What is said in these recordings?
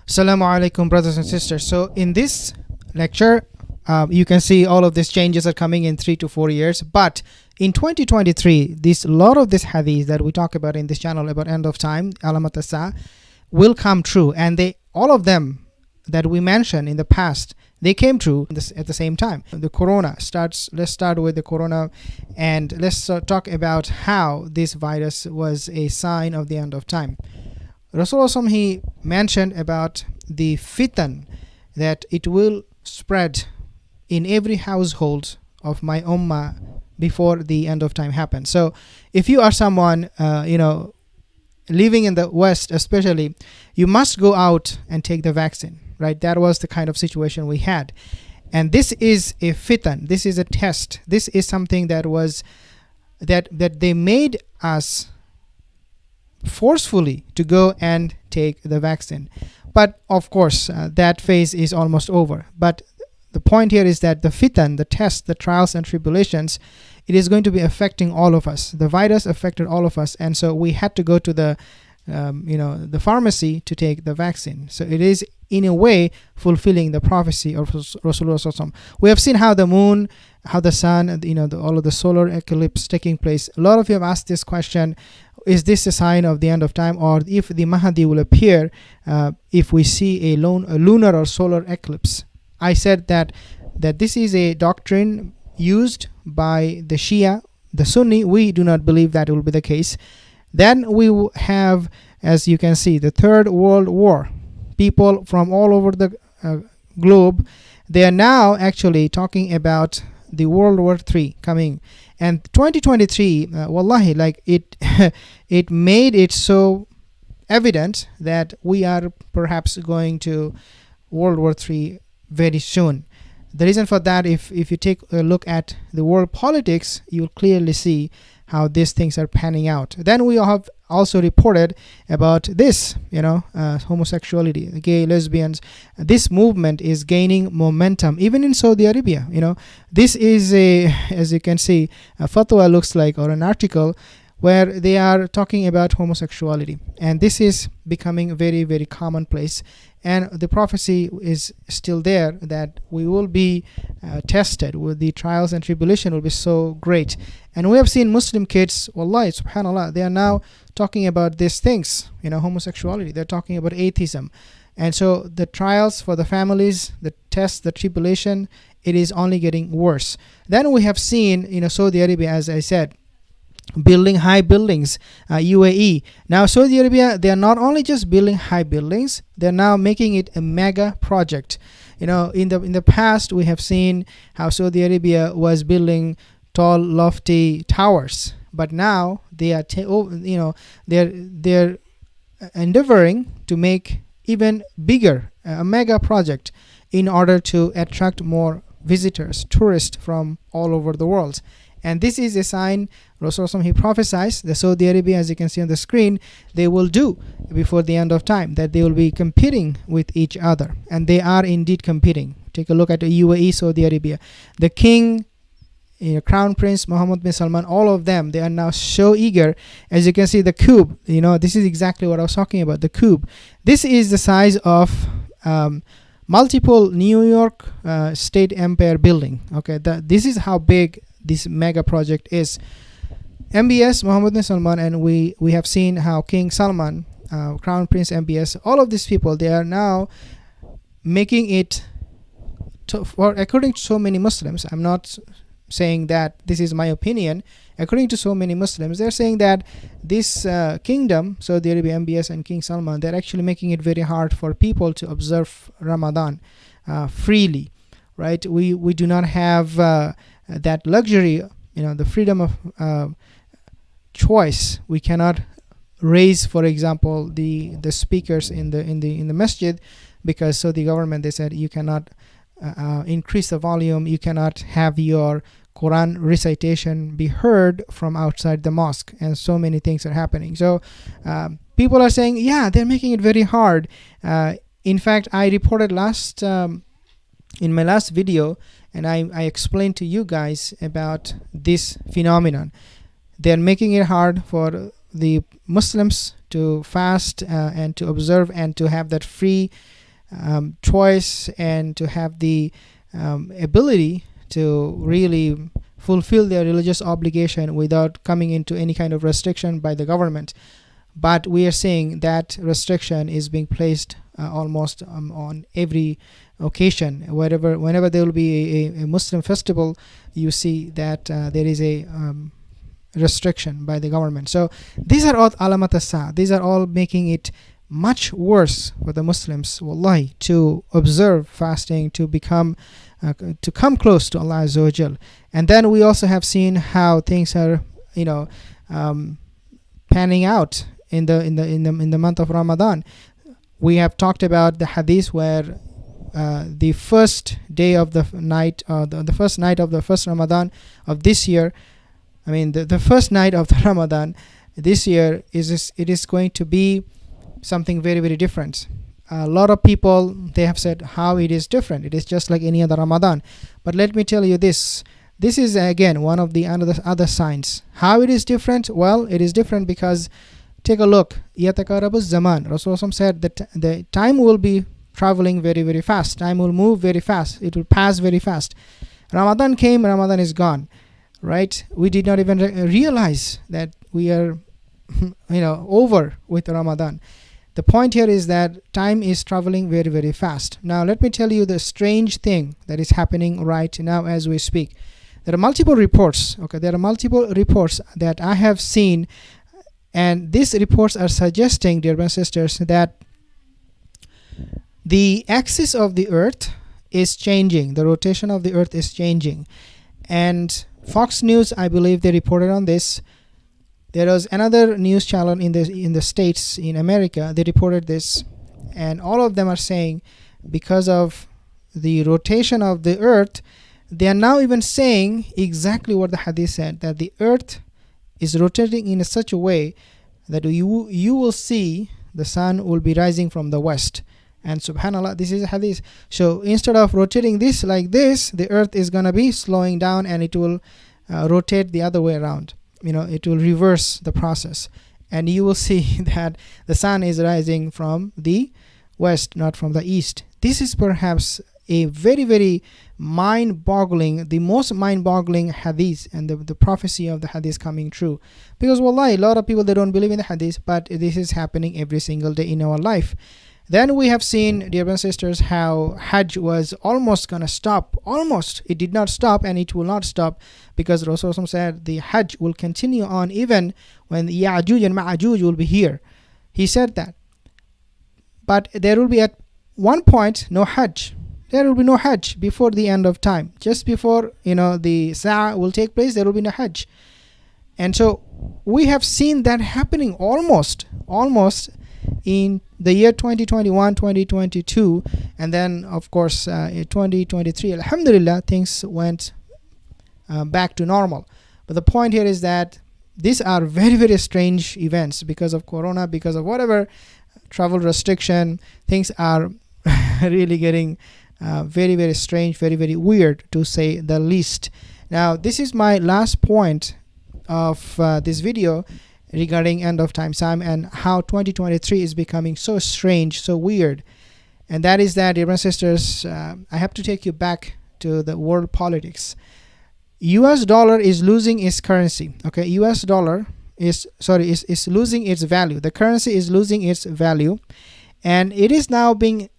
Assalamu alaikum, brothers and sisters. So in this lecture, you can see all of these changes are coming in 3 to 4 years. But in 2023, a lot of this hadith that we talk about in this channel about end of time, alamat as-saa, will come true. And all of them that we mentioned in the past, they came true at the same time. The corona starts. Let's start with the corona, and let's talk about how this virus was a sign of the end of time. Rasulullah, he mentioned about the fitan, that it will spread in every household of my ummah before the end of time happens. So if you are someone living in the West especially, you must go out and take the vaccine, right? That was the kind of situation we had. And this is a fitan, this is a test, this is something that was that they made us forcefully to go and take the vaccine. But of course that phase is almost over. But the point here is that the fitan, the test, the trials and tribulations, it is going to be affecting all of us. The virus affected all of us, and so we had to go to the pharmacy to take the vaccine. So it is in a way fulfilling the prophecy of Rasulullah. We have seen how the moon, how the sun, all of the solar eclipse taking place. A lot of you have asked this question: is this a sign of the end of time, or if the Mahdi will appear if we see a lunar or solar eclipse? I said that this is a doctrine used by the Shia, the Sunni. We do not believe that will be the case. Then we have, as you can see, the Third World War. People from all over the globe, they are now actually talking about the World War III coming. And 2023, wallahi, like it it made it so evident that we are perhaps going to World War III very soon. The reason for that, if you take a look at the world politics, you'll clearly see how these things are panning out. Then we have also reported about this, homosexuality, gay, lesbians. This movement is gaining momentum, even in Saudi Arabia. This is as you can see, a fatwa looks like, or an article where they are talking about homosexuality, and this is becoming very, very commonplace. And the prophecy is still there that we will be tested with the trials and tribulation will be so great. And we have seen Muslim kids, wallahi, subhanallah, they are now talking about these things, homosexuality. They're talking about atheism. And so the trials for the families, the tests, the tribulation, it is only getting worse. Then we have seen, Saudi Arabia, as I said, building high buildings, UAE. Now Saudi Arabia, they are not only just building high buildings, they're now making it a mega project. In the past, we have seen how Saudi Arabia was building tall, lofty towers, but now they are they're endeavoring to make even bigger, a mega project, in order to attract more visitors, tourists from all over the world. And this is a sign Rasulullah, he prophesies the Saudi Arabia, as you can see on the screen, they will do before the end of time, that they will be competing with each other. And they are indeed competing. Take a look at the UAE, Saudi Arabia. The king, Crown Prince Mahmud bin Salman, all of them, they are now so eager. As you can see, the cube, this is exactly what I was talking about, the cube. This is the size of multiple New York State Empire building. Okay, this is how big this mega project is. MBS, Mohammed bin Salman, and we have seen how King Salman, Crown Prince MBS, all of these people, they are now making it according to so many Muslims. I'm not saying that this is my opinion. According to so many Muslims, they're saying that this kingdom, Saudi Arabia, MBS and King Salman, they're actually making it very hard for people to observe Ramadan freely, right? We do not have that luxury, the freedom of choice. We cannot raise, for example, the speakers in the masjid, because so the government, they said you cannot increase the volume, you cannot have your Quran recitation be heard from outside the mosque, and so many things are happening. So people are saying, yeah, they're making it very hard. In fact, I reported in my last video, and I explained to you guys about this phenomenon. They're making it hard for the Muslims to fast and to observe and to have that free choice and to have the ability to really fulfill their religious obligation without coming into any kind of restriction by the government. But we are seeing that restriction is being placed almost on every occasion. Whenever there will be a Muslim festival, you see that there is a restriction by the government. So these are all alamat as-saa. These are all making it much worse for the Muslims, wallahi, to observe fasting, to become to come close to Allah Azza wa Jal. And then we also have seen how things are, panning out in the month of Ramadan. We have talked about the hadith where the first day of the night, the first night of the first Ramadan of this year, the first night of the Ramadan this year it is going to be something very, very different. A lot of people, they have said how it is different. It is just like any other Ramadan. But let me tell you this. This is again one of the other signs. How it is different? Well, it is different because take a look. Yatakarabu zaman. Rasulullah said that the time will be traveling very, very fast. Time will move very fast. It will pass very fast. Ramadan came, Ramadan is gone. Right? We did not even realize that we are over with Ramadan. The point here is that time is traveling very, very fast. Now let me tell you the strange thing that is happening right now as we speak. There are multiple reports. There are multiple reports that I have seen, and these reports are suggesting, dear brothers and sisters, that the axis of the earth is changing. The rotation of the earth is changing. And Fox News, I believe they reported on this. There was another news channel in the States, in America, they reported this, and all of them are saying because of the rotation of the earth, they are now even saying exactly what the hadith said, that the earth is rotating in such a way that you will see the sun will be rising from the west. And subhanallah, this is a hadith. So instead of rotating this like this, the earth is going to be slowing down and it will rotate the other way around. It will reverse the process, and you will see that the sun is rising from the west, not from the east. This is perhaps a very, very mind-boggling, the most mind-boggling hadith, and the prophecy of the hadith coming true. Because wallahi, a lot of people, they don't believe in the hadith, but this is happening every single day in our life. Then we have seen, dear brothers and sisters, how Hajj was almost going to stop. Almost. It did not stop, and it will not stop, because Rasulullah said the Hajj will continue on even when Ya'juj and Ma'juj will be here. He said that. But there will be at one point no Hajj. There will be no Hajj before the end of time. Just before the Sa'ah will take place, there will be no Hajj. And so we have seen that happening almost in the year 2021, 2022, and then of course in 2023, alhamdulillah, things went back to normal. But the point here is that these are very, very strange events because of corona, because of whatever travel restriction. Things are really getting very, very strange, very, very weird, to say the least. Now this is my last point of this video regarding end of time and how 2023 is becoming so strange, so weird. And that is that, dear brothers and sisters, I have to take you back to the world politics. US dollar is losing its currency. US dollar is losing its value. The currency is losing its value, and it is now being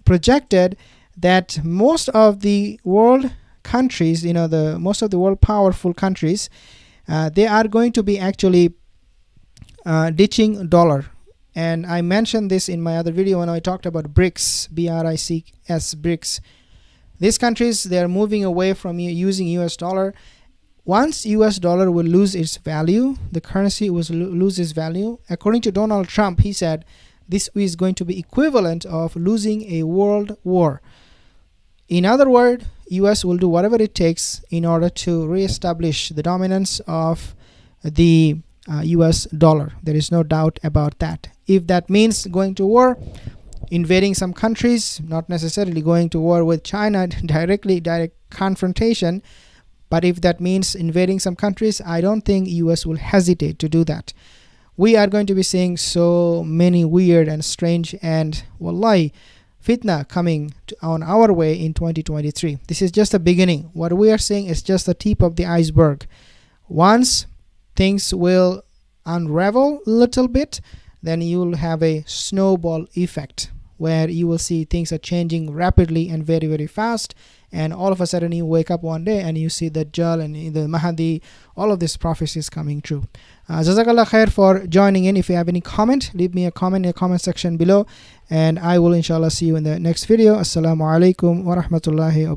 projected that most of the world countries, most of the world powerful countries, they are going to be actually ditching dollar. And I mentioned this in my other video when I talked about BRICS, BRICS, BRICS. These countries, they are moving away from using US dollar. Once US dollar will lose its value, the currency will lose its value. According to Donald Trump, he said this is going to be equivalent of losing a world war. In other words, US will do whatever it takes in order to reestablish the dominance of the US dollar. There is no doubt about that. If that means going to war, invading some countries, not necessarily going to war with China direct confrontation, but if that means invading some countries, I don't think US will hesitate to do that. we are going to be seeing so many weird and strange and wallahi fitna coming on our way in 2023. This is just the beginning. What we are seeing is just the tip of the iceberg. Once things will unravel a little bit, then you will have a snowball effect where you will see things are changing rapidly and very, very fast, and all of a sudden you wake up one day and you see the Dajjal and the Mahdi, all of this prophecies coming true. Jazakallah khair for joining in. If you have any comment, leave me a comment in the comment section below, and I will inshallah see you in the next video. Assalamu alaikum wa rahmatullahi wa